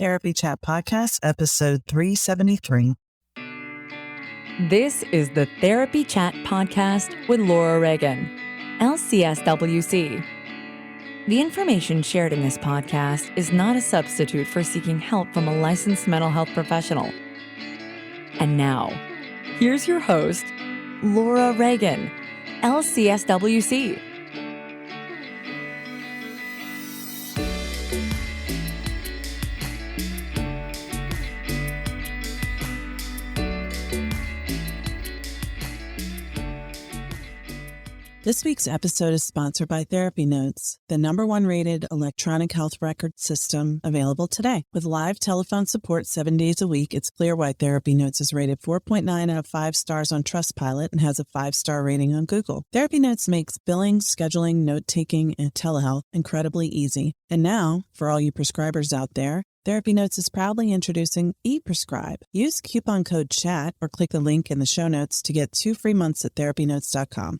Therapy Chat Podcast, episode 373. This is the Therapy Chat Podcast with Laura Reagan, LCSWC. The information shared in this podcast is not a substitute for seeking help from a licensed mental health professional. And now, here's your host, Laura Reagan, LCSWC. This week's episode is sponsored by Therapy Notes, the #1 rated electronic health record system available today. With live telephone support 7 days a week, it's clear why Therapy Notes is rated 4.9 out of 5 stars on Trustpilot and has a 5-star rating on Google. Therapy Notes makes billing, scheduling, note-taking, and telehealth incredibly easy. And now, for all you prescribers out there, Therapy Notes is proudly introducing ePrescribe. Use coupon code CHAT or click the link in the show notes to get 2 free months at therapynotes.com.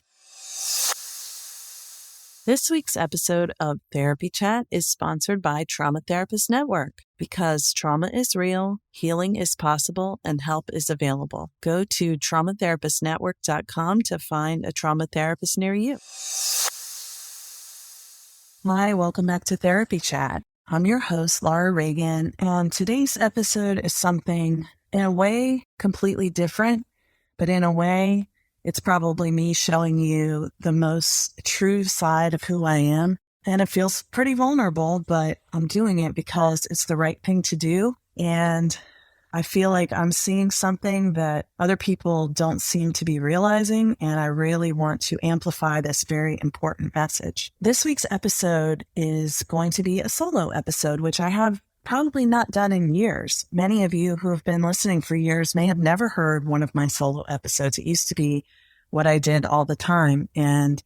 This week's episode of Therapy Chat is sponsored by Trauma Therapist Network. Because trauma is real, healing is possible, and help is available. Go to traumatherapistnetwork.com to find a trauma therapist near you. Hi, welcome back to Therapy Chat. I'm your host, Laura Reagan, and today's episode is something, in a way, completely different, but in a way, it's probably me showing you the most true side of who I am. And it feels pretty vulnerable, but I'm doing it because it's the right thing to do. And I feel like I'm seeing something that other people don't seem to be realizing. And I really want to amplify this very important message. This week's episode is going to be a solo episode, which I have probably not done in years. Many of you who have been listening for years may have never heard one of my solo episodes. It used to be what I did all the time, and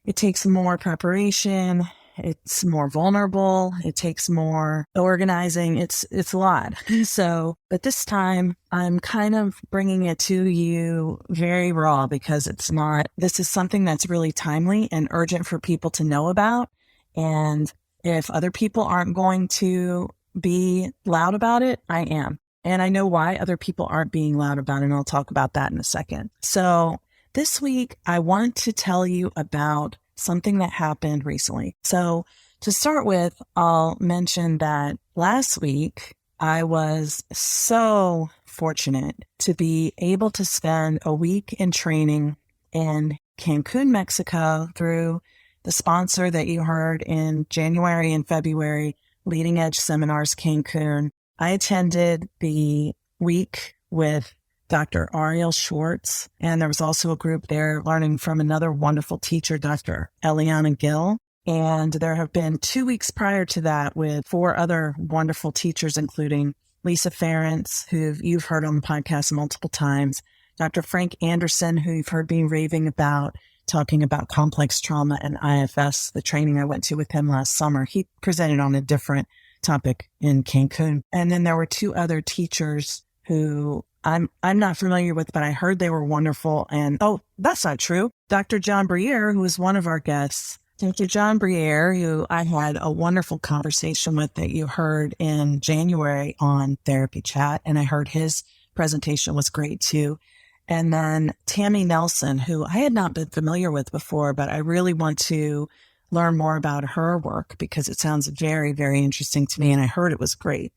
it takes more preparation. It's more vulnerable. It takes more organizing. It's a lot. But this time I'm kind of bringing it to you very raw because this is something that's really timely and urgent for people to know about. And if other people aren't going to be loud about it, I am. And I know why other people aren't being loud about it, and I'll talk about that in a second. So this week, I want to tell you about something that happened recently. So to start with, I'll mention that last week, I was so fortunate to be able to spend a week in training in Cancun, Mexico through the sponsor that you heard in January and February, Leading Edge Seminars Cancun. I attended the week with Dr. Ariel Schwartz, and there was also a group there learning from another wonderful teacher, Dr. Eliana Gill. And there have been 2 weeks prior to that with 4 other wonderful teachers, including Lisa Ferentz, who you've heard on the podcast multiple times, Dr. Frank Anderson, who you've heard me raving about, talking about complex trauma and IFS, the training I went to with him last summer. He presented on a different topic in Cancun. And then there were 2 other teachers who I'm not familiar with, but I heard they were wonderful. And, oh, that's not true. Dr. John Briere, who was one of our guests, Dr. John Briere, who I had a wonderful conversation with that you heard in January on Therapy Chat. And I heard his presentation was great too. And then Tammy Nelson, who I had not been familiar with before, but I really want to learn more about her work because it sounds very, very interesting to me. And I heard it was great.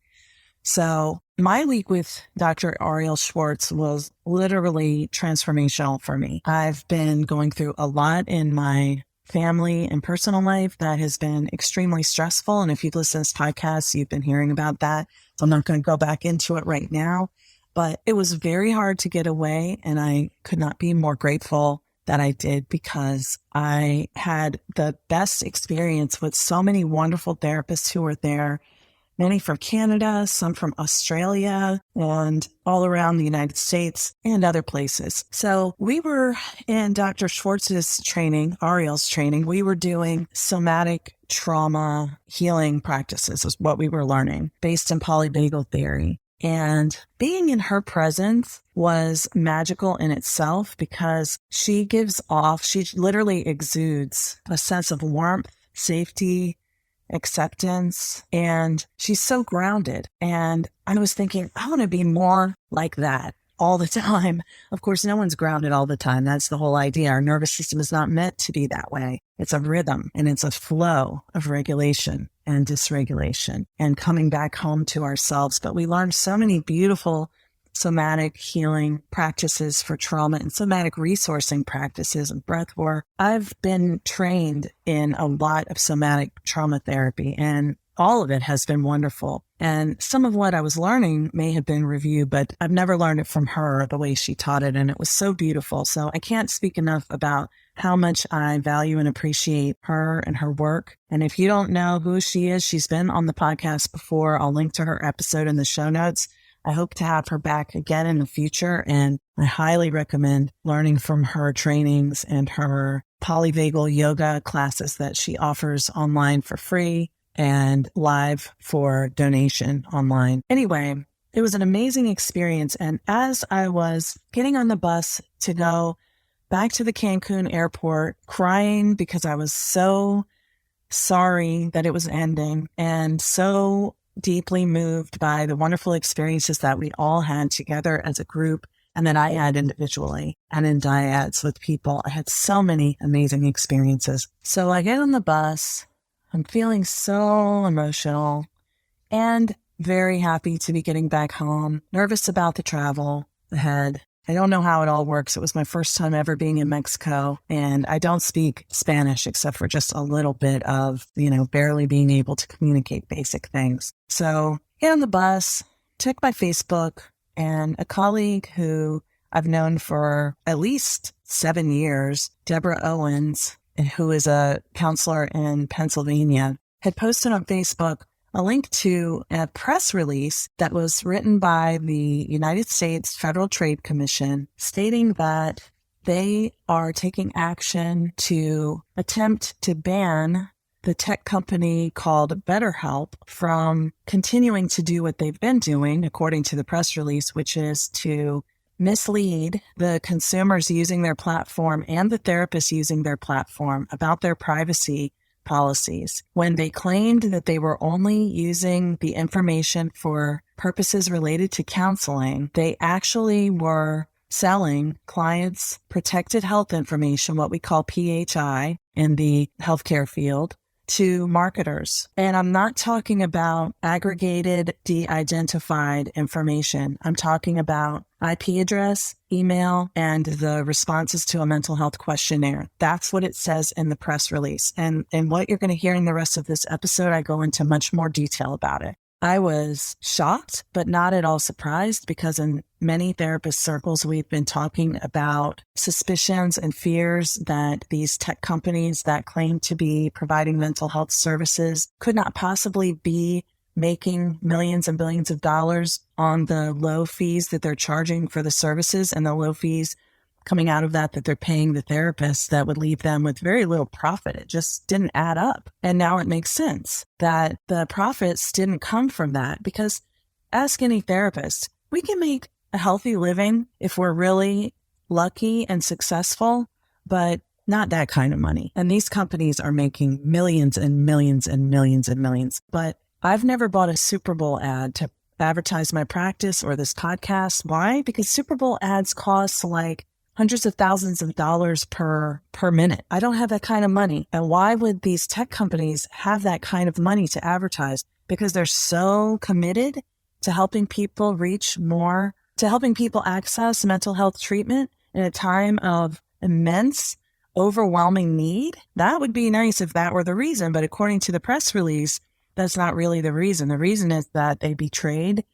So my week with Dr. Ariel Schwartz was literally transformational for me. I've been going through a lot in my family and personal life that has been extremely stressful. And if you've listened to this podcast, you've been hearing about that. So I'm not going to go back into it right now. But it was very hard to get away, and I could not be more grateful that I did because I had the best experience with so many wonderful therapists who were there, many from Canada, some from Australia, and all around the United States and other places. So we were in Dr. Schwartz's training, Ariel's training, we were doing somatic trauma healing practices is what we were learning based in polyvagal theory. And being in her presence was magical in itself because she literally exudes a sense of warmth, safety, acceptance, and she's so grounded. And I was thinking, I want to be more like that all the time. Of course, no one's grounded all the time. That's the whole idea. Our nervous system is not meant to be that way. It's a rhythm and it's a flow of regulation and dysregulation and coming back home to ourselves. But we learned so many beautiful somatic healing practices for trauma and somatic resourcing practices and breath work. I've been trained in a lot of somatic trauma therapy, and all of it has been wonderful. And some of what I was learning may have been reviewed, but I've never learned it from her the way she taught it. And it was so beautiful. So I can't speak enough about how much I value and appreciate her and her work. And if you don't know who she is, she's been on the podcast before. I'll link to her episode in the show notes. I hope to have her back again in the future, and I highly recommend learning from her trainings and her polyvagal yoga classes that she offers online for free and live for donation online. Anyway, it was an amazing experience, and as I was getting on the bus to go back to the Cancun airport, crying because I was so sorry that it was ending and so deeply moved by the wonderful experiences that we all had together as a group and that I had individually and in dyads with people. I had so many amazing experiences. So I get on the bus. I'm feeling so emotional and very happy to be getting back home, nervous about the travel ahead. I don't know how it all works. It was my first time ever being in Mexico, and I don't speak Spanish except for just a little bit of, barely being able to communicate basic things. So get on the bus, check my Facebook, and a colleague who I've known for at least 7 years, Deborah Owens, who is a counselor in Pennsylvania, had posted on Facebook a link to a press release that was written by the United States Federal Trade Commission stating that they are taking action to attempt to ban the tech company called BetterHelp from continuing to do what they've been doing, according to the press release, which is to mislead the consumers using their platform and the therapists using their platform about their privacy policies. When they claimed that they were only using the information for purposes related to counseling, they actually were selling clients protected health information, what we call PHI in the healthcare field, to marketers. And I'm not talking about aggregated, de-identified information. I'm talking about IP address, email, and the responses to a mental health questionnaire. That's what it says in the press release. And what you're going to hear in the rest of this episode, I go into much more detail about it. I was shocked, but not at all surprised, because in many therapist circles, we've been talking about suspicions and fears that these tech companies that claim to be providing mental health services could not possibly be making millions and billions of dollars on the low fees that they're charging for the services and the low fees coming out of that they're paying the therapists that would leave them with very little profit. It just didn't add up. And now it makes sense that the profits didn't come from that, because ask any therapist, we can make a healthy living if we're really lucky and successful, but not that kind of money. And these companies are making millions and millions and millions and millions. But I've never bought a Super Bowl ad to advertise my practice or this podcast. Why? Because Super Bowl ads cost like hundreds of thousands of dollars per minute. I don't have that kind of money. And why would these tech companies have that kind of money to advertise? Because they're so committed to helping people reach more, to helping people access mental health treatment in a time of immense, overwhelming need. That would be nice if that were the reason. But according to the press release, that's not really the reason. The reason is that they betrayed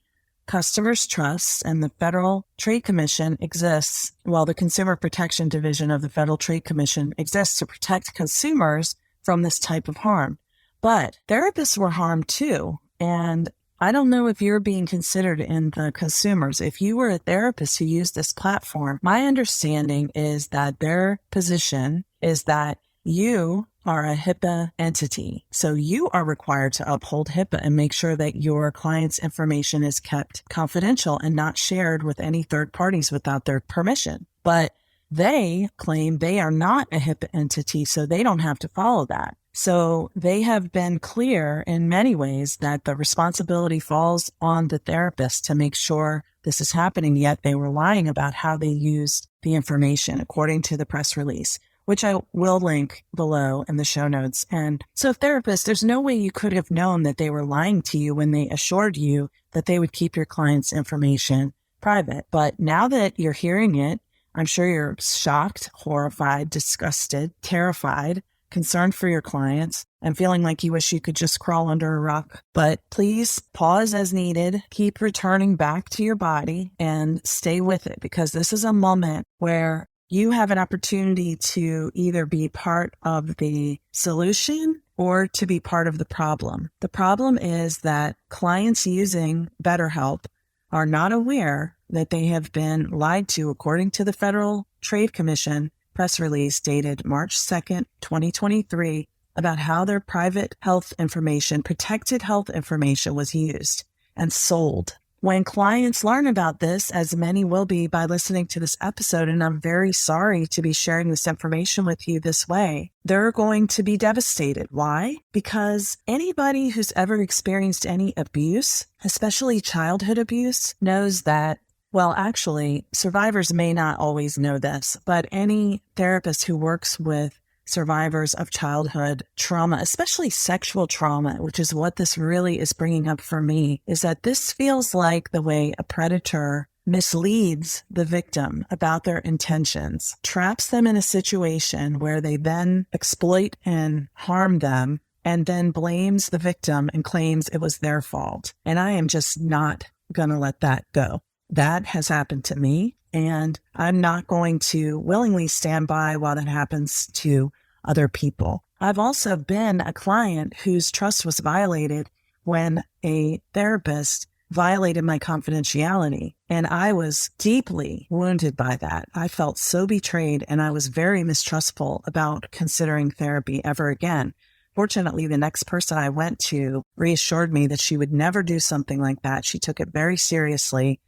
customers' trust, and the Federal Trade Commission exists, well, the Consumer Protection Division of the Federal Trade Commission exists to protect consumers from this type of harm. But therapists were harmed too. And I don't know if you're being considered in the consumers. If you were a therapist who used this platform, my understanding is that their position is that you are a HIPAA entity. So you are required to uphold HIPAA and make sure that your client's information is kept confidential and not shared with any third parties without their permission. But they claim they are not a HIPAA entity, so they don't have to follow that. So they have been clear in many ways that the responsibility falls on the therapist to make sure this is happening, yet they were lying about how they used the information according to the press release, which I will link below in the show notes. And so therapists, there's no way you could have known that they were lying to you when they assured you that they would keep your client's information private. But now that you're hearing it, I'm sure you're shocked, horrified, disgusted, terrified, concerned for your clients, and feeling like you wish you could just crawl under a rock. But please pause as needed, keep returning back to your body and stay with it, because this is a moment where you have an opportunity to either be part of the solution or to be part of the problem. The problem is that clients using BetterHelp are not aware that they have been lied to, according to the Federal Trade Commission press release dated March 2nd, 2023, about how their private health information, protected health information, was used and sold. When clients learn about this, as many will be by listening to this episode, and I'm very sorry to be sharing this information with you this way, they're going to be devastated. Why? Because anybody who's ever experienced any abuse, especially childhood abuse, knows that, well, actually, survivors may not always know this, but any therapist who works with survivors of childhood trauma, especially sexual trauma, which is what this really is bringing up for me, is that this feels like the way a predator misleads the victim about their intentions, traps them in a situation where they then exploit and harm them, and then blames the victim and claims it was their fault. And I am just not going to let that go. That has happened to me, and I'm not going to willingly stand by while that happens to other people. I've also been a client whose trust was violated when a therapist violated my confidentiality, and I was deeply wounded by that. I felt so betrayed, and I was very mistrustful about considering therapy ever again. Fortunately, the next person I went to reassured me that she would never do something like that. She took it very seriously,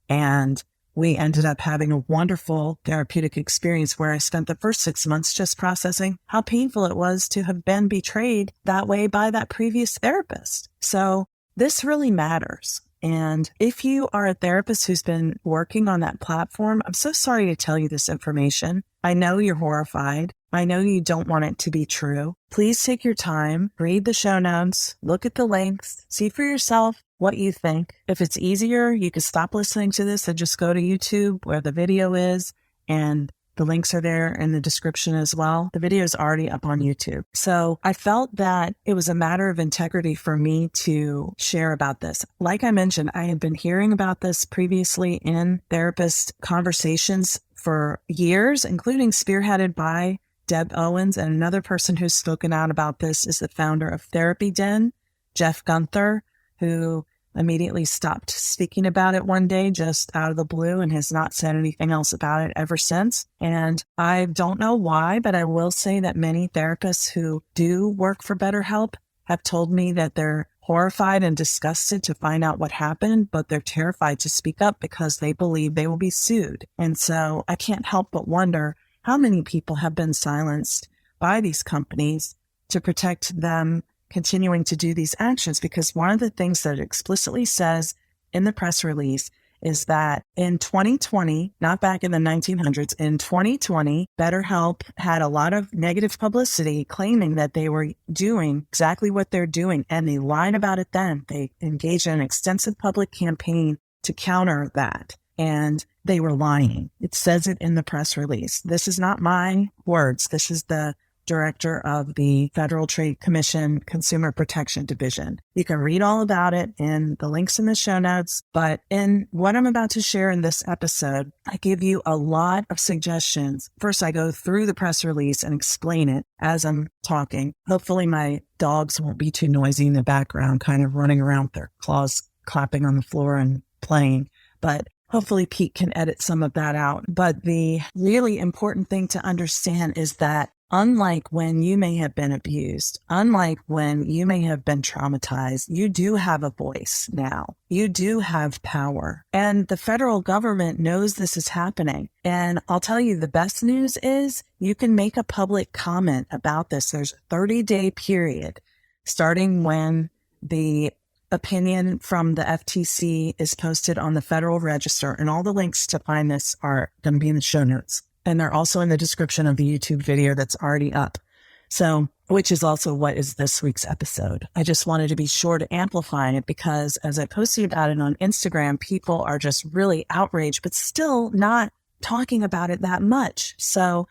and we ended up having a wonderful therapeutic experience where I spent the first 6 months just processing how painful it was to have been betrayed that way by that previous therapist. So this really matters. And if you are a therapist who's been working on that platform, I'm so sorry to tell you this information. I know you're horrified. I know you don't want it to be true. Please take your time, read the show notes, look at the links, see for yourself what you think. If it's easier, you can stop listening to this and just go to YouTube where the video is, and the links are there in the description as well. The video is already up on YouTube. So I felt that it was a matter of integrity for me to share about this. Like I mentioned, I had been hearing about this previously in therapist conversations for years, including spearheaded by Deb Owens, and another person who's spoken out about this is the founder of Therapy Den, Jeff Gunther, who immediately stopped speaking about it one day just out of the blue and has not said anything else about it ever since. And I don't know why, but I will say that many therapists who do work for BetterHelp have told me that they're horrified and disgusted to find out what happened, but they're terrified to speak up because they believe they will be sued. And so I can't help but wonder how many people have been silenced by these companies to protect them continuing to do these actions, because one of the things that it explicitly says in the press release is that in 2020, not back in the 1900s, in 2020, BetterHelp had a lot of negative publicity claiming that they were doing exactly what they're doing, and they lied about it then. They engaged in an extensive public campaign to counter that, and they were lying. It says it in the press release. This is not my words. This is the director of the Federal Trade Commission Consumer Protection Division. You can read all about it in the links in the show notes, but in what I'm about to share in this episode, I give you a lot of suggestions. First, I go through the press release and explain it as I'm talking. Hopefully my dogs won't be too noisy in the background, kind of running around with their claws clapping on the floor and playing, but hopefully Pete can edit some of that out. But the really important thing to understand is that unlike when you may have been abused, unlike when you may have been traumatized, you do have a voice now. You do have power. And the federal government knows this is happening. And I'll tell you, the best news is you can make a public comment about this. There's a 30-day period starting when the opinion from the FTC is posted on the Federal Register. And all the links to find this are going to be in the show notes. And they're also in the description of the YouTube video that's already up. So, which is also what is this week's episode. I just wanted to be sure to amplify it because as I posted about it on Instagram, people are just really outraged, but still not talking about it that much. So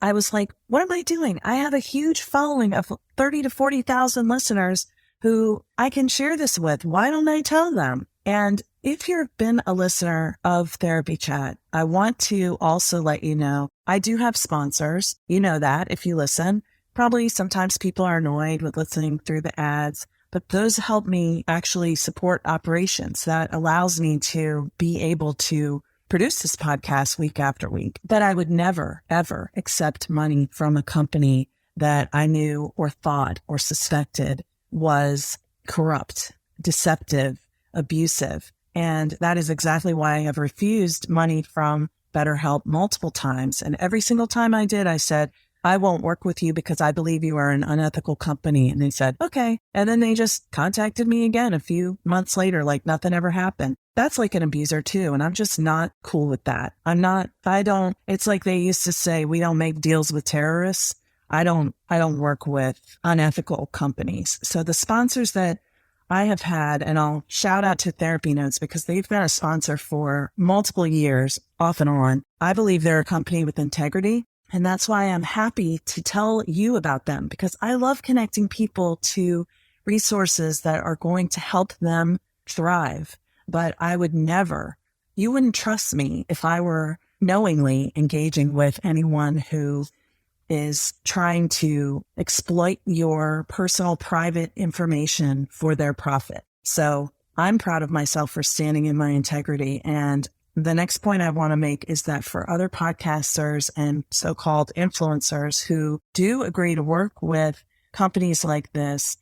I was like, what am I doing? I have a huge following of 30 to 40,000 listeners who I can share this with. Why don't I tell them? And if you've been a listener of Therapy Chat, I want to also let you know, I do have sponsors. You know that if you listen. Probably sometimes people are annoyed with listening through the ads, but those help me actually support operations. That allows me to be able to produce this podcast week after week. That I would never, ever accept money from a company that I knew or thought or suspected was corrupt, deceptive, abusive. And that is exactly why I have refused money from BetterHelp multiple times. And every single time I did, I said, I won't work with you because I believe you are an unethical company. And they said, okay. And then they just contacted me again a few months later, like nothing ever happened. That's like an abuser too. And I'm just not cool with that. It's like they used to say, we don't make deals with terrorists. I don't work with unethical companies. So the sponsors that I have had, and I'll shout out to Therapy Notes because they've been a sponsor for multiple years off and on. I believe they're a company with integrity. And that's why I'm happy to tell you about them because I love connecting people to resources that are going to help them thrive. But you wouldn't trust me if I were knowingly engaging with anyone who is trying to exploit your personal private information for their profit. So I'm proud of myself for standing in my integrity. And the next point I want to make is that for other podcasters and so-called influencers who do agree to work with companies like this,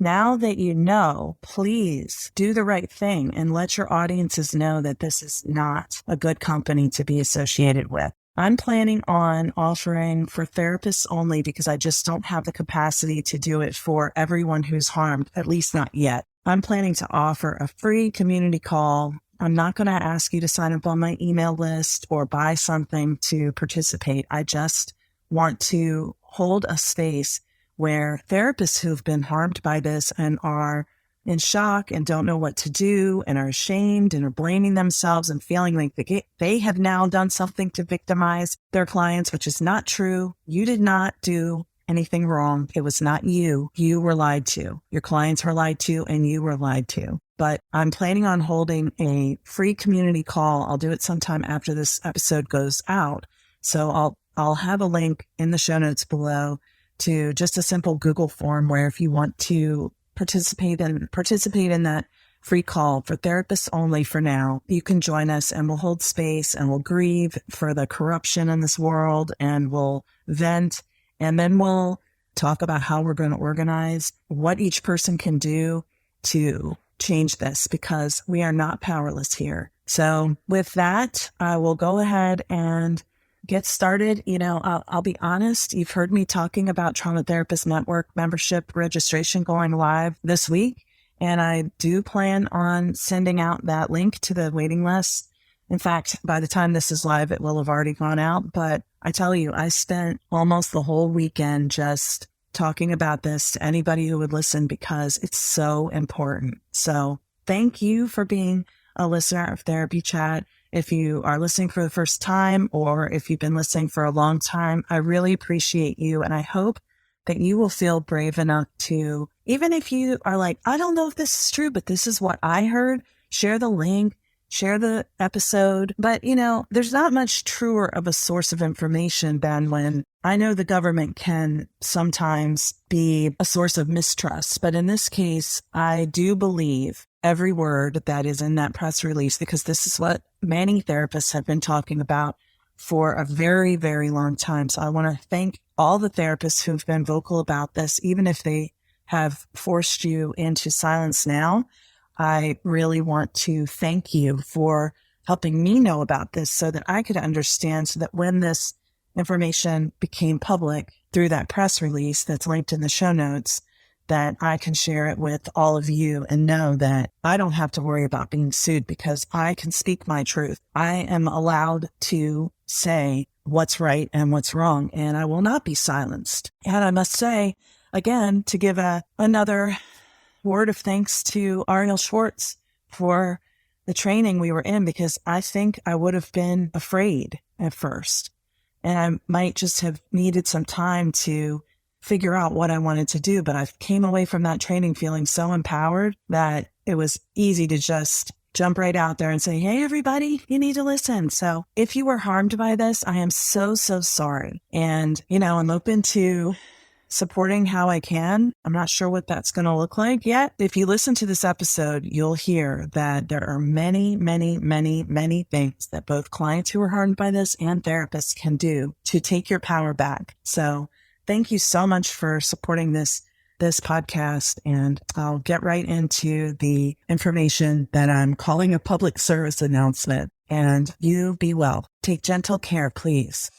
now that you know, please do the right thing and let your audiences know that this is not a good company to be associated with. I'm planning on offering for therapists only because I just don't have the capacity to do it for everyone who's harmed, at least not yet. I'm planning to offer a free community call. I'm not going to ask you to sign up on my email list or buy something to participate. I just want to hold a space where therapists who've been harmed by this and are in shock and don't know what to do and are ashamed and are blaming themselves and feeling like they have now done something to victimize their clients, which is not true. You did not do anything wrong. It was not you. You were lied to. Your clients were lied to and you were lied to. But I'm planning on holding a free community call. I'll do it sometime after this episode goes out. So I'll have a link in the show notes below to just a simple Google form where if you want to participate in that free call for therapists only for now, you can join us and we'll hold space and we'll grieve for the corruption in this world and we'll vent and then we'll talk about how we're going to organize what each person can do to change this because we are not powerless here. So with that, I will go ahead and get started. I'll be honest. You've heard me talking about Trauma Therapist Network membership registration going live this week. And I do plan on sending out that link to the waiting list. In fact, by the time this is live, it will have already gone out. But I tell you, I spent almost the whole weekend just talking about this to anybody who would listen because it's so important. So thank you for being a listener of Therapy Chat. If you are listening for the first time or if you've been listening for a long time, I really appreciate you. And I hope that you will feel brave enough to, even if you are like, I don't know if this is true, but this is what I heard, share the link, share the episode. But, there's not much truer of a source of information than when I know the government can sometimes be a source of mistrust. But in this case, I do believe every word that is in that press release, because this is what many therapists have been talking about for a very, very long time. So I want to thank all the therapists who've been vocal about this, even if they have forced you into silence now. I really want to thank you for helping me know about this so that I could understand, so that when this information became public through that press release that's linked in the show notes, that I can share it with all of you and know that I don't have to worry about being sued because I can speak my truth. I am allowed to say what's right and what's wrong, and I will not be silenced. And I must say, again, to give another word of thanks to Ariel Schwartz for the training we were in, because I think I would have been afraid at first. And I might just have needed some time to figure out what I wanted to do. But I came away from that training feeling so empowered that it was easy to just jump right out there and say, hey, everybody, you need to listen. So if you were harmed by this, I am so, so sorry. And, I'm open to supporting how I can. I'm not sure what that's going to look like yet. If you listen to this episode, you'll hear that there are many, many, many, many things that both clients who are harmed by this and therapists can do to take your power back. So thank you so much for supporting this podcast, and I'll get right into the information that I'm calling a public service announcement. And you be well. Take gentle care, please.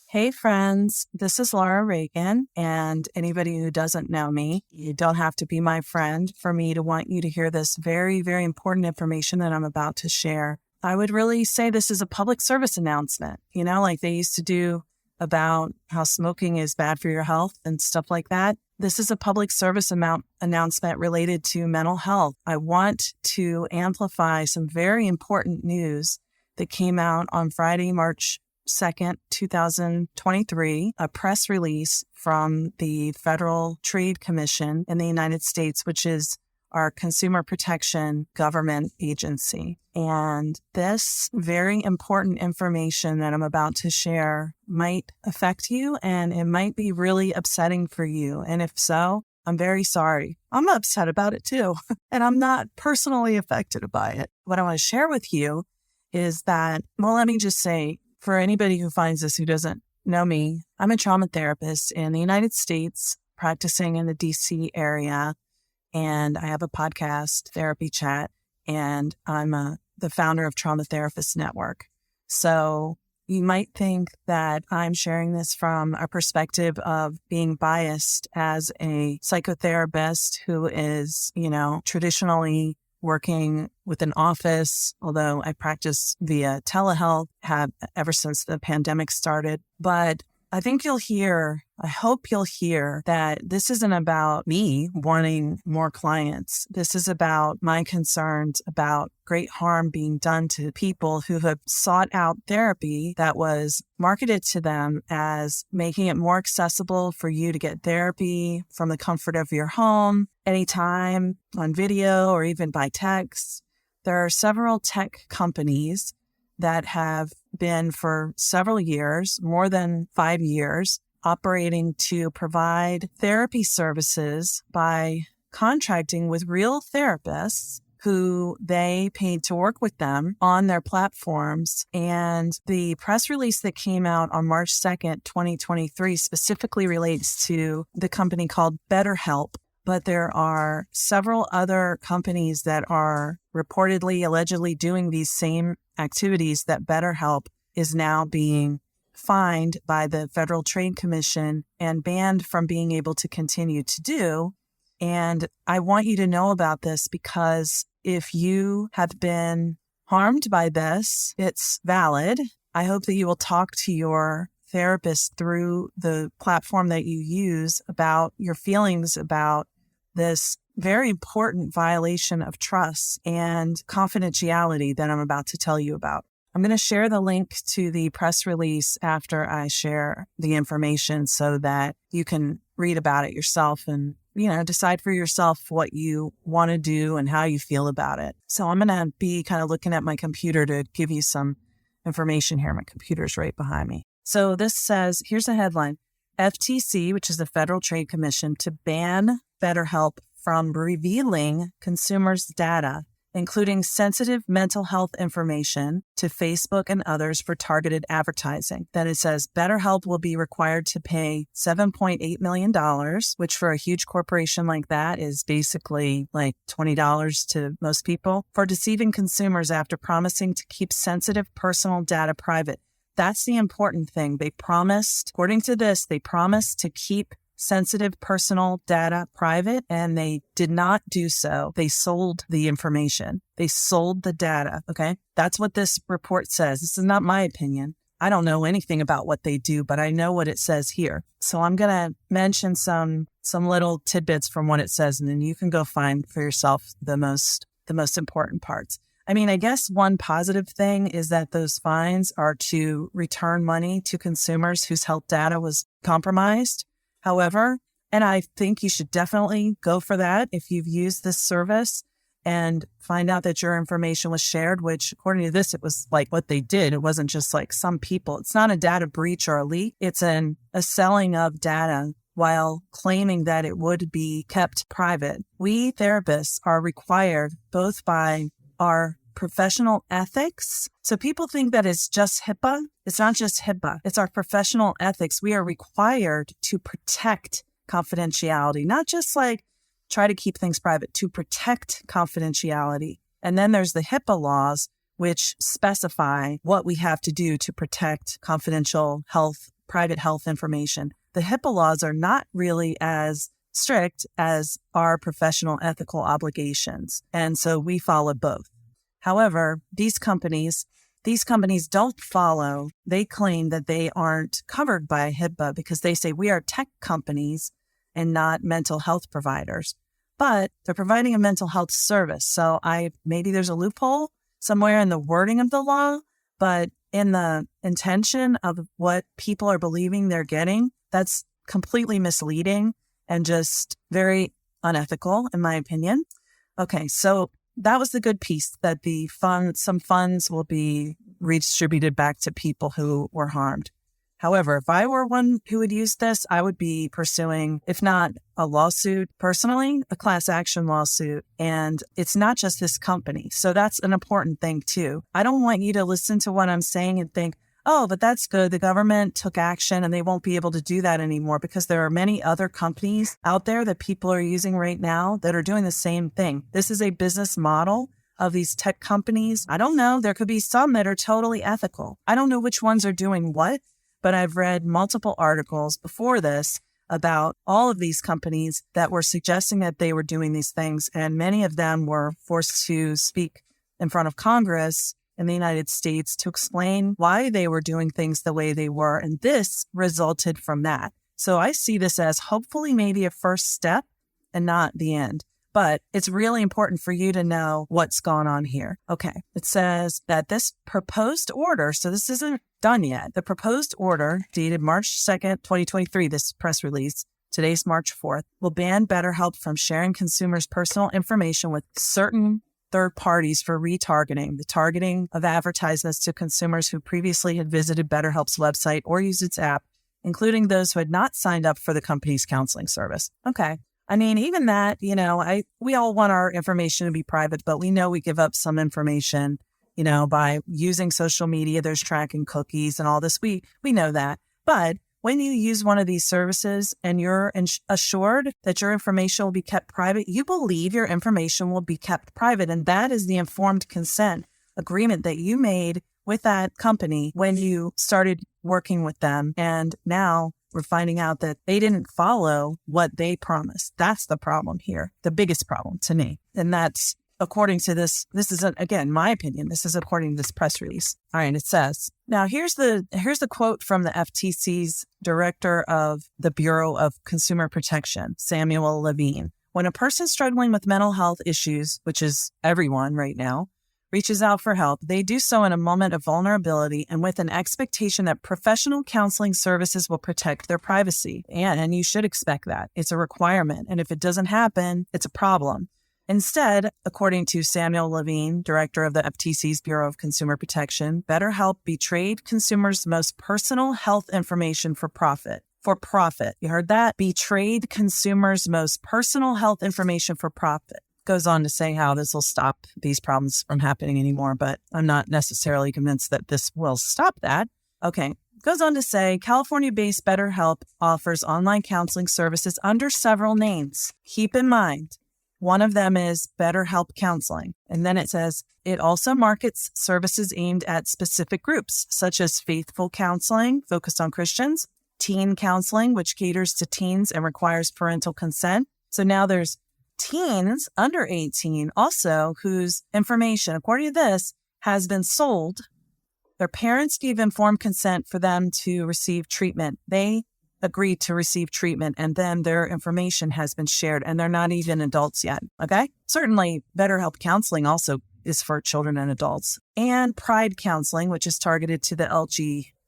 Hey friends, this is Laura Reagan, and anybody who doesn't know me, you don't have to be my friend for me to want you to hear this very, very important information that I'm about to share. I would really say this is a public service announcement, like they used to do about how smoking is bad for your health and stuff like that. This is a public service announcement related to mental health. I want to amplify some very important news that came out on Friday, March 2nd, 2023, a press release from the Federal Trade Commission in the United States, which is our consumer protection government agency. And this very important information that I'm about to share might affect you, and it might be really upsetting for you. And if so, I'm very sorry. I'm upset about it too, and I'm not personally affected by it. What I want to share with you is that, let me just say, for anybody who finds this who doesn't know me, I'm a trauma therapist in the United States, practicing in the DC area, and I have a podcast, Therapy Chat, and I'm the founder of Trauma Therapist Network. So you might think that I'm sharing this from a perspective of being biased as a psychotherapist who is, traditionally working with an office, although I practice via telehealth, have ever since the pandemic started. But I hope you'll hear that this isn't about me wanting more clients. This is about my concerns about great harm being done to people who have sought out therapy that was marketed to them as making it more accessible for you to get therapy from the comfort of your home, anytime, on video, or even by text. There are several tech companies that have been for several years, more than 5 years, operating to provide therapy services by contracting with real therapists who they paid to work with them on their platforms. And the press release that came out on March 2nd, 2023 specifically relates to the company called BetterHelp. But there are several other companies that are reportedly, allegedly doing these same activities that BetterHelp is now being fined by the Federal Trade Commission and banned from being able to continue to do. And I want you to know about this because if you have been harmed by this, it's valid. I hope that you will talk to your therapist through the platform that you use about your feelings about this very important violation of trust and confidentiality that I'm about to tell you about. I'm going to share the link to the press release after I share the information so that you can read about it yourself and, decide for yourself what you want to do and how you feel about it. So I'm going to be kind of looking at my computer to give you some information here. My computer's right behind me. So this says, here's a headline: FTC, which is the Federal Trade Commission, to ban BetterHelp from revealing consumers' data including sensitive mental health information, to Facebook and others for targeted advertising. Then it says BetterHelp will be required to pay $7.8 million, which for a huge corporation like that is basically like $20 to most people, for deceiving consumers after promising to keep sensitive personal data private. That's the important thing. They promised, according to this, they promised to keep sensitive personal data private, and they did not do so. They sold the information. They sold the data, okay? That's what this report says. This is not my opinion. I don't know anything about what they do, but I know what it says here. So I'm going to mention some little tidbits from what it says, and then you can go find for yourself the most important parts. I mean, I guess one positive thing is that those fines are to return money to consumers whose health data was compromised. However, and I think you should definitely go for that if you've used this service and find out that your information was shared, which according to this, it was like what they did. It wasn't just like some people. It's not a data breach or a leak. It's a selling of data while claiming that it would be kept private. We therapists are required both by our professional ethics. So people think that it's just HIPAA. It's not just HIPAA. It's our professional ethics. We are required to protect confidentiality, not just like try to keep things private, to protect confidentiality. And then there's the HIPAA laws, which specify what we have to do to protect confidential private health information. The HIPAA laws are not really as strict as our professional ethical obligations. And so we follow both. However, these companies don't follow. They claim that they aren't covered by HIPAA because they say we are tech companies and not mental health providers. But they're providing a mental health service. So maybe there's a loophole somewhere in the wording of the law, but in the intention of what people are believing they're getting, that's completely misleading and just very unethical, in my opinion. Okay, so that was the good piece, that some funds will be redistributed back to people who were harmed. However, if I were one who would use this, I would be pursuing, if not a lawsuit personally, a class action lawsuit. And it's not just this company. So that's an important thing too. I don't want you to listen to what I'm saying and think, oh, but that's good. The government took action and they won't be able to do that anymore, because there are many other companies out there that people are using right now that are doing the same thing. This is a business model of these tech companies. I don't know. There could be some that are totally ethical. I don't know which ones are doing what, but I've read multiple articles before this about all of these companies that were suggesting that they were doing these things. And many of them were forced to speak in front of Congress in the United States to explain why they were doing things the way they were. And this resulted from that. So I see this as hopefully maybe a first step and not the end. But it's really important for you to know what's gone on here. Okay, it says that this proposed order, so this isn't done yet, the proposed order dated March 2nd, 2023, this press release, today's March 4th, will ban BetterHelp from sharing consumers' personal information with certain third parties for retargeting, the targeting of advertisements to consumers who previously had visited BetterHelp's website or used its app, including those who had not signed up for the company's counseling service. Okay. I mean, even that, we all want our information to be private, but we know we give up some information, by using social media. There's tracking cookies and all this. We know that. But when you use one of these services and you're assured that your information will be kept private, you believe your information will be kept private. And that is the informed consent agreement that you made with that company when you started working with them. And now we're finding out that they didn't follow what they promised. That's the problem here, the biggest problem to me. And that's according to this isn't, again, my opinion. This is according to this press release. All right, it says, now here's the quote from the FTC's director of the Bureau of Consumer Protection, Samuel Levine. When a person struggling with mental health issues, which is everyone right now, reaches out for help, they do so in a moment of vulnerability and with an expectation that professional counseling services will protect their privacy. And you should expect that. It's a requirement. And if it doesn't happen, it's a problem. Instead, according to Samuel Levine, director of the FTC's Bureau of Consumer Protection, BetterHelp betrayed consumers' most personal health information for profit. For profit. You heard that? Betrayed consumers' most personal health information for profit. goes on to say how this will stop these problems from happening anymore, but I'm not necessarily convinced that this will stop that. Okay. Goes on to say, California-based BetterHelp offers online counseling services under several names. Keep in mind, one of them is BetterHelp Counseling. And then it says, it also markets services aimed at specific groups, such as faithful counseling, focused on Christians, teen counseling, which caters to teens and requires parental consent. So now there's teens under 18 also whose information, according to this, has been sold. Their parents gave informed consent for them to receive treatment. They agreed to receive treatment, and then their information has been shared, and they're not even adults yet, okay? Certainly, BetterHelp Counseling also is for children and adults. And Pride Counseling, which is targeted to the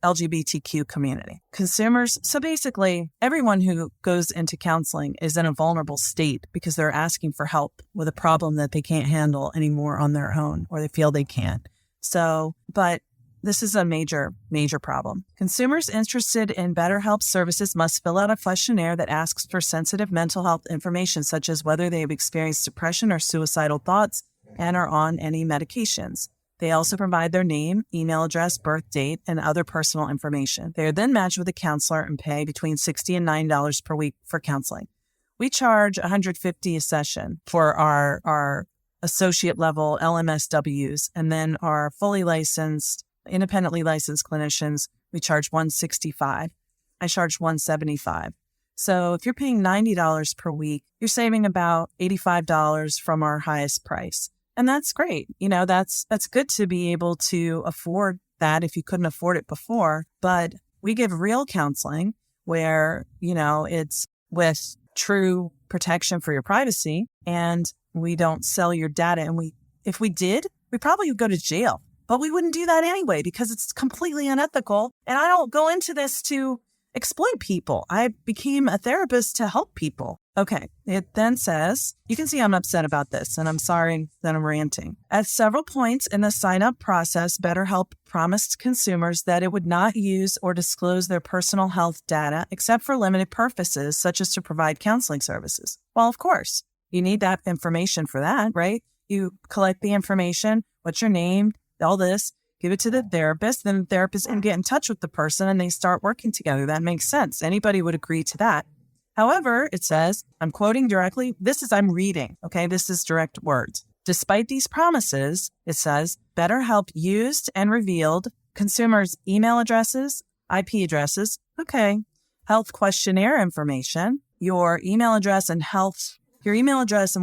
LGBTQ community. Consumers, so basically, everyone who goes into counseling is in a vulnerable state because they're asking for help with a problem that they can't handle anymore on their own, or they feel they can't. So, but this is a major, major problem. Consumers interested in BetterHelp services must fill out a questionnaire that asks for sensitive mental health information, such as whether they have experienced depression or suicidal thoughts and are on any medications. They also provide their name, email address, birth date, and other personal information. They are then matched with a counselor and pay between $60 and $9 per week for counseling. We charge $150 a session for our associate level LMSWs, and then our fully licensed independently licensed clinicians, we charge $165. I charge $175. So if you're paying $90 per week, you're saving about $85 from our highest price. And that's great. You know, that's good to be able to afford that if you couldn't afford it before. But we give real counseling where, you know, it's with true protection for your privacy, and we don't sell your data. And if we did, we probably would go to jail. But we wouldn't do that anyway because it's completely unethical. And I don't go into this to exploit people. I became a therapist to help people. Okay. It then says, you can see I'm upset about this, and I'm sorry that I'm ranting. At several points in the sign-up process, BetterHelp promised consumers that it would not use or disclose their personal health data except for limited purposes, such as to provide counseling services. Well, of course, you need that information for that, right? You collect the information, what's your name, all this, give it to the therapist, then the therapist can get in touch with the person and they start working together. That makes sense. Anybody would agree to that. However, it says, I'm quoting directly, I'm reading, okay? This is direct words. Despite these promises, it says, BetterHelp used and revealed consumers' email addresses, IP addresses, okay, health questionnaire information, your email address and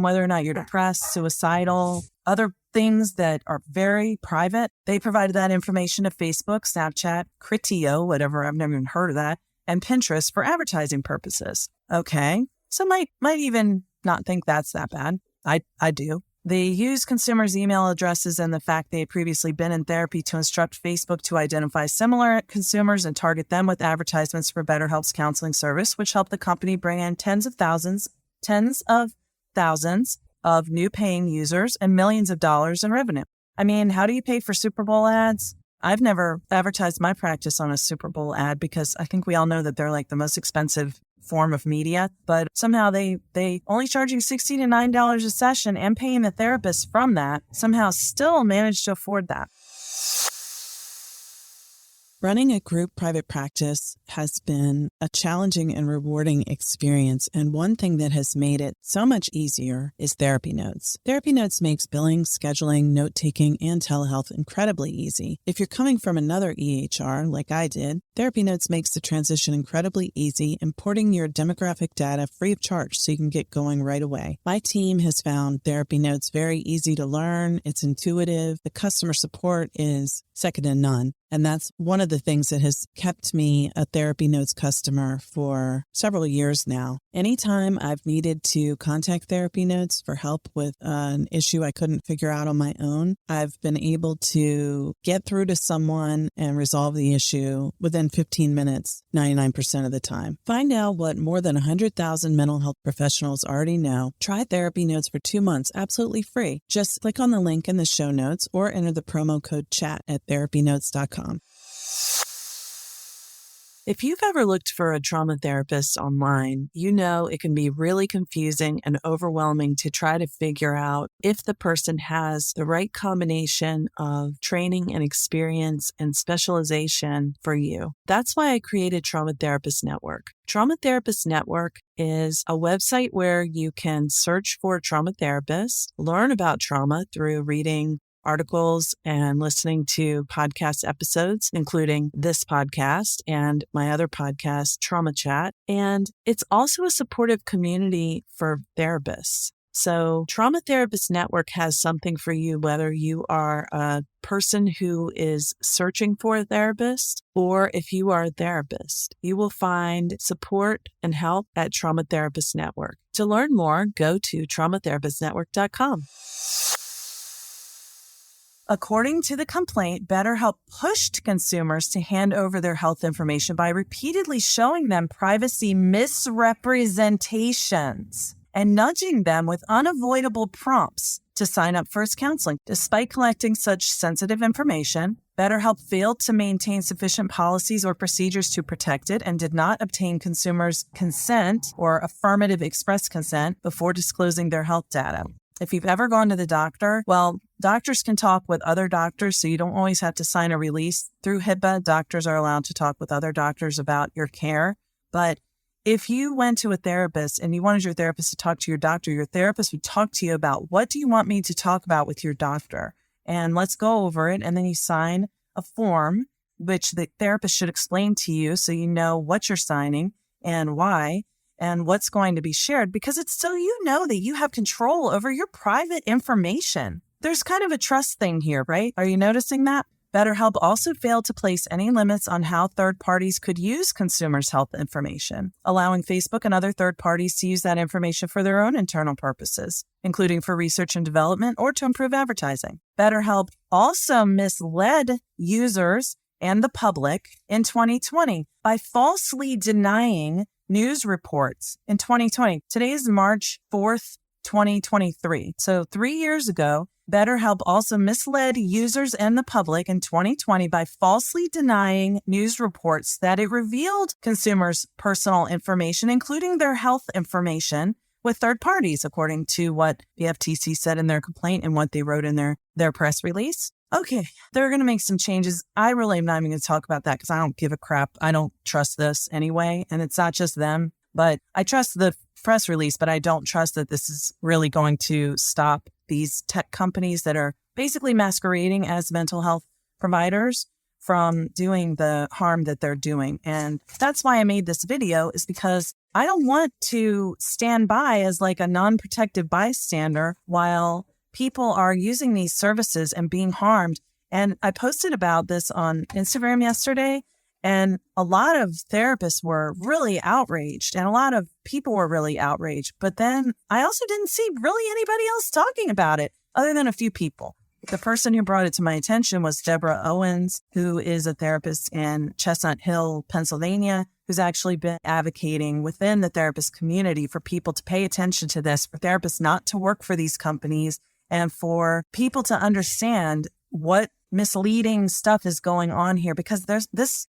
whether or not you're depressed, suicidal, other things that are very private. They provided that information to Facebook, Snapchat, Criteo, whatever, I've never even heard of that, and Pinterest for advertising purposes. Okay, so might even not think that's that bad. I do. They use consumers' email addresses and the fact they had previously been in therapy to instruct Facebook to identify similar consumers and target them with advertisements for BetterHelp's counseling service, which helped the company bring in tens of thousands of new paying users and millions of dollars in revenue. I mean, how do you pay for Super Bowl ads? I've never advertised my practice on a Super Bowl ad because I think we all know that they're like the most expensive form of media, but somehow they only charging $60 to $9 a session and paying the therapist from that somehow still managed to afford that. Running a group private practice has been a challenging and rewarding experience, and one thing that has made it so much easier is Therapy Notes. Therapy Notes makes billing, scheduling, note-taking, and telehealth incredibly easy. If you're coming from another EHR, like I did, Therapy Notes makes the transition incredibly easy, importing your demographic data free of charge so you can get going right away. My team has found Therapy Notes very easy to learn. It's intuitive. The customer support is second to none. And that's one of the things that has kept me a Therapy Notes customer for several years now. Anytime I've needed to contact Therapy Notes for help with an issue I couldn't figure out on my own, I've been able to get through to someone and resolve the issue within 15 minutes, 99% of the time. Find out what more than 100,000 mental health professionals already know. Try Therapy Notes for 2 months absolutely free. Just click on the link in the show notes or enter the promo code CHAT at therapynotes.com. If you've ever looked for a trauma therapist online, you know it can be really confusing and overwhelming to try to figure out if the person has the right combination of training and experience and specialization for you. That's why I created Trauma Therapist Network. Trauma Therapist Network is a website where you can search for a trauma therapist, learn about trauma through reading articles and listening to podcast episodes, including this podcast and my other podcast, Trauma Chat. And it's also a supportive community for therapists. So Trauma Therapist Network has something for you, whether you are a person who is searching for a therapist or if you are a therapist. You will find support and help at Trauma Therapist Network. To learn more, go to traumatherapistnetwork.com. According to the complaint, BetterHelp pushed consumers to hand over their health information by repeatedly showing them privacy misrepresentations and nudging them with unavoidable prompts to sign up for its counseling. Despite collecting such sensitive information, BetterHelp failed to maintain sufficient policies or procedures to protect it and did not obtain consumers' consent or affirmative express consent before disclosing their health data. If you've ever gone to the doctor, well, doctors can talk with other doctors, so you don't always have to sign a release. Through HIPAA, doctors are allowed to talk with other doctors about your care. But if you went to a therapist and you wanted your therapist to talk to your doctor, your therapist would talk to you about, what do you want me to talk about with your doctor? And let's go over it. And then you sign a form, which the therapist should explain to you so you know what you're signing and why, and what's going to be shared, because it's so you know that you have control over your private information. There's kind of a trust thing here, right? Are you noticing that? BetterHelp also failed to place any limits on how third parties could use consumers' health information, allowing Facebook and other third parties to use that information for their own internal purposes, including for research and development or to improve advertising. BetterHelp also misled users and the public in 2020 by falsely denying news reports in 2020. Today is March 4th, 2023. So 3 years ago, BetterHelp also misled users and the public in 2020 by falsely denying news reports that it revealed consumers' personal information, including their health information, with third parties, according to what the FTC said in their complaint and what they wrote in their press release. Okay, they're going to make some changes. I really am not even going to talk about that because I don't give a crap. I don't trust this anyway. And it's not just them, but I trust the press release, but I don't trust that this is really going to stop these tech companies that are basically masquerading as mental health providers from doing the harm that they're doing. And that's why I made this video, is because I don't want to stand by as like a non-protective bystander while people are using these services and being harmed. And I posted about this on Instagram yesterday, and a lot of therapists were really outraged and a lot of people were really outraged. But then I also didn't see really anybody else talking about it other than a few people. The person who brought it to my attention was Deborah Owens, who is a therapist in Chestnut Hill, Pennsylvania, who's actually been advocating within the therapist community for people to pay attention to this, for therapists not to work for these companies, and for people to understand what misleading stuff is going on here, because this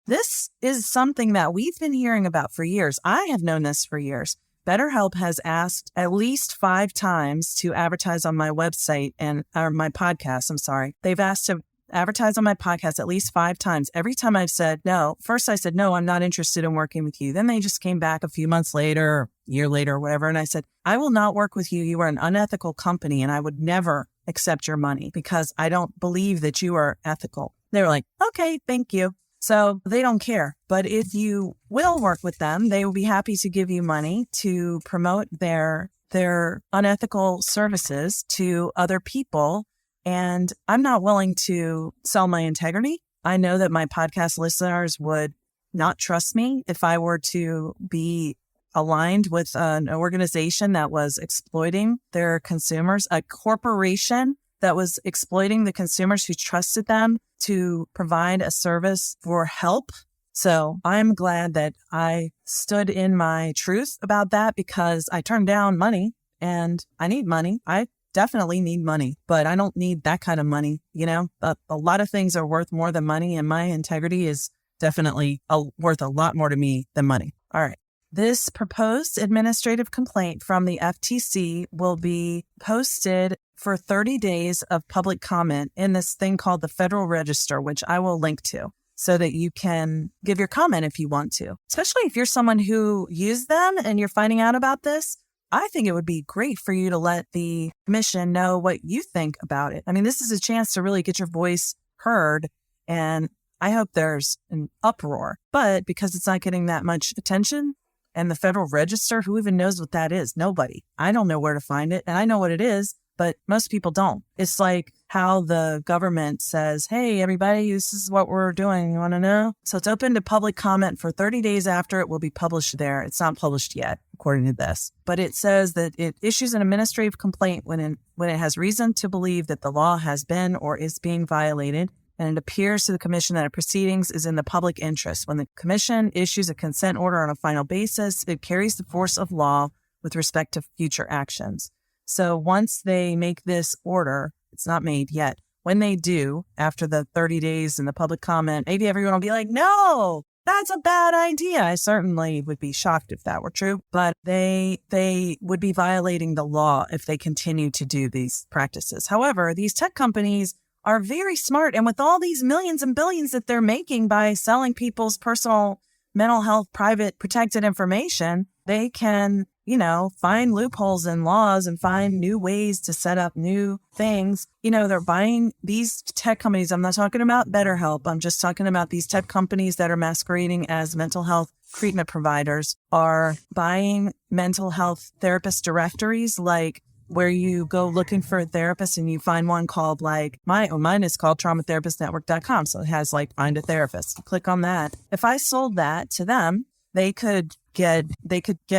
is something that we've been hearing about for years. I have known this for years. BetterHelp has asked at least 5 times to advertise on my website or my podcast. I'm sorry. They've asked to advertise on my podcast at least 5 times. Every time I've said no, first I said, no, I'm not interested in working with you. Then they just came back a few months later, or a year later, or whatever. And I said, I will not work with you. You are an unethical company and I would never accept your money because I don't believe that you are ethical. They were like, okay, thank you. So they don't care. But if you will work with them, they will be happy to give you money to promote their unethical services to other people. And I'm not willing to sell my integrity. I know that my podcast listeners would not trust me if I were to be aligned with an organization that was exploiting their consumers, a corporation that was exploiting the consumers who trusted them to provide a service for help. So I'm glad that I stood in my truth about that, because I turned down money and I need money. I definitely need money, but I don't need that kind of money. You know, a lot of things are worth more than money, and my integrity is definitely worth a lot more to me than money. All right. This proposed administrative complaint from the FTC will be posted for 30 days of public comment in this thing called the Federal Register, which I will link to so that you can give your comment if you want to, especially if you're someone who used them and you're finding out about this. I think it would be great for you to let the commission know what you think about it. I mean, this is a chance to really get your voice heard, and I hope there's an uproar. But because it's not getting that much attention, and the Federal Register, who even knows what that is? Nobody. I don't know where to find it, and I know what it is, but most people don't. It's like how the government says, hey, everybody, this is what we're doing. You want to know? So it's open to public comment for 30 days after it will be published there. It's not published yet, according to this. But it says that it issues an administrative complaint when it has reason to believe that the law has been or is being violated, and it appears to the commission that a proceedings is in the public interest. When the commission issues a consent order on a final basis, it carries the force of law with respect to future actions. So once they make this order, it's not made yet. When they do, after the 30 days in the public comment, maybe everyone will be like, no, that's a bad idea. I certainly would be shocked if that were true, but they would be violating the law if they continue to do these practices. However, these tech companies are very smart. And with all these millions and billions that they're making by selling people's personal mental health, private, protected information, they can, find loopholes in laws and find new ways to set up new things. They're buying these tech companies. I'm not talking about BetterHelp. I'm just talking about these tech companies that are masquerading as mental health treatment providers are buying mental health therapist directories, like where you go looking for a therapist and you find one called mine is called traumatherapistnetwork.com. So it has find a therapist. You click on that. If I sold that to them, they could get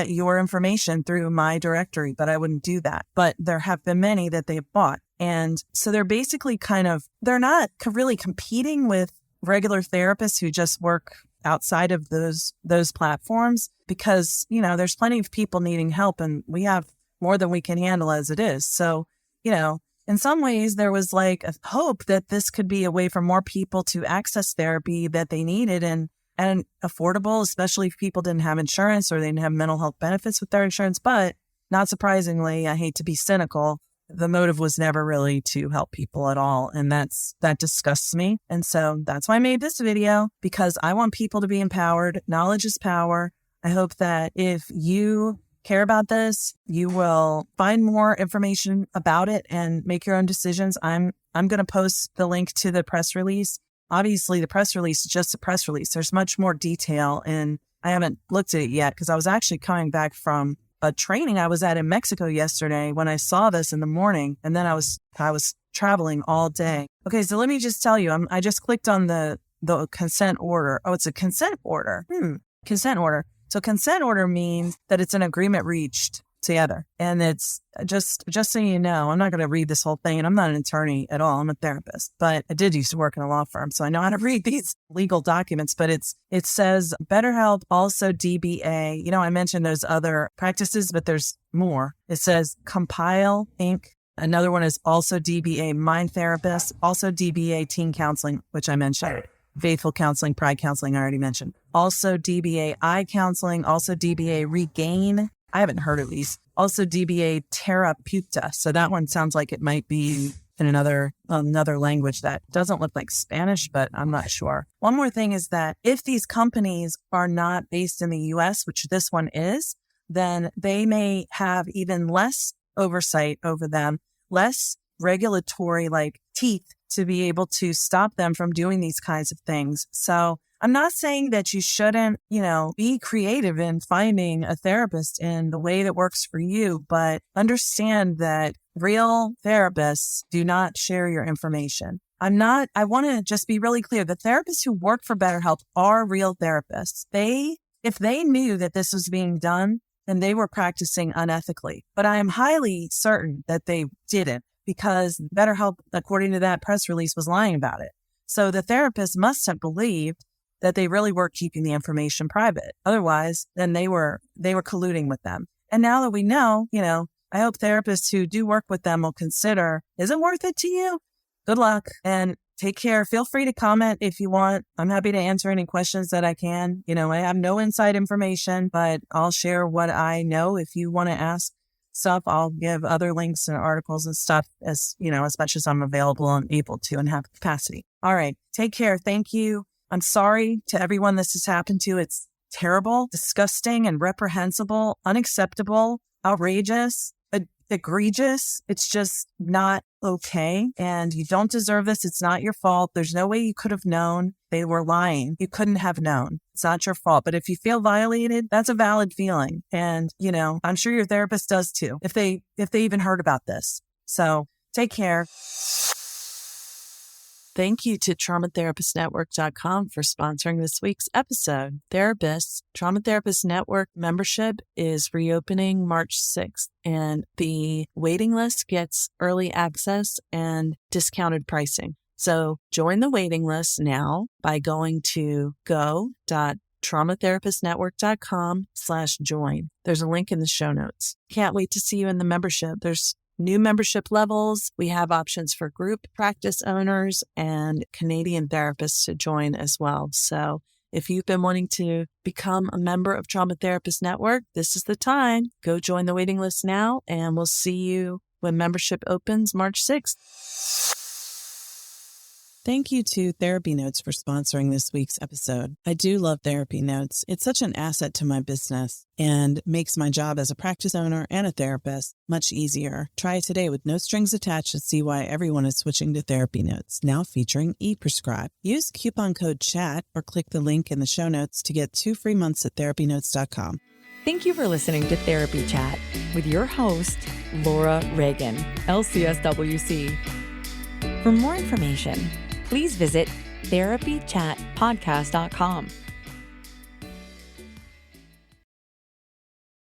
your information through my directory, but I wouldn't do that. But there have been many that they've bought. And so they're basically they're not really competing with regular therapists who just work outside of those platforms because, there's plenty of people needing help and we have more than we can handle as it is. So, in some ways there was a hope that this could be a way for more people to access therapy that they needed and affordable, especially if people didn't have insurance or they didn't have mental health benefits with their insurance. But not surprisingly, I hate to be cynical, the motive was never really to help people at all. And that disgusts me. And so that's why I made this video, because I want people to be empowered. Knowledge is power. I hope that if you care about this, you will find more information about it and make your own decisions. I'm going to post the link to the press release. Obviously, the press release is just a press release. There's much more detail, and I haven't looked at it yet because I was actually coming back from a training I was at in Mexico yesterday when I saw this in the morning, and then I was traveling all day. Okay, so let me just tell you, I just clicked on the consent order. Oh, it's a consent order. Consent order. So consent order means that it's an agreement reached together. And it's just so you know, I'm not going to read this whole thing, and I'm not an attorney at all. I'm a therapist, but I did used to work in a law firm, so I know how to read these legal documents. But it says BetterHelp, also DBA. I mentioned those other practices, but there's more. It says Compile Inc. Another one is also DBA Mind Therapist, also DBA Teen Counseling, which I mentioned. Faithful Counseling, Pride Counseling, I already mentioned. Also DBA Eye Counseling, also DBA Regain. I haven't heard of these. Also DBA Terapeuta. So that one sounds like it might be in another language that doesn't look like Spanish, but I'm not sure. One more thing is that if these companies are not based in the US, which this one is, then they may have even less oversight over them, less regulatory teeth to be able to stop them from doing these kinds of things. So I'm not saying that you shouldn't, be creative in finding a therapist in the way that works for you, but understand that real therapists do not share your information. I want to just be really clear. The therapists who work for BetterHelp are real therapists. If they knew that this was being done, then they were practicing unethically. But I am highly certain that they didn't, because BetterHelp, according to that press release, was lying about it. So the therapist must have believed that they really were keeping the information private. Otherwise, then they were colluding with them. And now that we know, I hope therapists who do work with them will consider, is it worth it to you? Good luck. And take care. Feel free to comment if you want. I'm happy to answer any questions that I can. I have no inside information, but I'll share what I know. If you want to ask stuff, I'll give other links and articles and stuff as much as I'm available and able to and have capacity. All right. Take care. Thank you. I'm sorry to everyone this has happened to. It's terrible, disgusting, and reprehensible, unacceptable, outrageous, egregious. It's just not okay. And you don't deserve this. It's not your fault. There's no way you could have known. They were lying. You couldn't have known. It's not your fault. But if you feel violated, that's a valid feeling. And, I'm sure your therapist does too, if they even heard about this. So take care. Thank you to traumatherapistnetwork.com for sponsoring this week's episode. Therapists, Trauma Therapist Network membership is reopening March 6th, and the waiting list gets early access and discounted pricing. So join the waiting list now by going to go.traumatherapistnetwork.com/join. There's a link in the show notes. Can't wait to see you in the membership. There's new membership levels. We have options for group practice owners and Canadian therapists to join as well. So if you've been wanting to become a member of Trauma Therapist Network, this is the time. Go join the waiting list now, and we'll see you when membership opens March 6th. Thank you to Therapy Notes for sponsoring this week's episode. I do love Therapy Notes. It's such an asset to my business and makes my job as a practice owner and a therapist much easier. Try it today with no strings attached and see why everyone is switching to Therapy Notes, now featuring ePrescribe. Use coupon code CHAT or click the link in the show notes to get 2 free months at therapynotes.com. Thank you for listening to Therapy Chat with your host, Laura Reagan, LCSWC. For more information, please visit therapychatpodcast.com.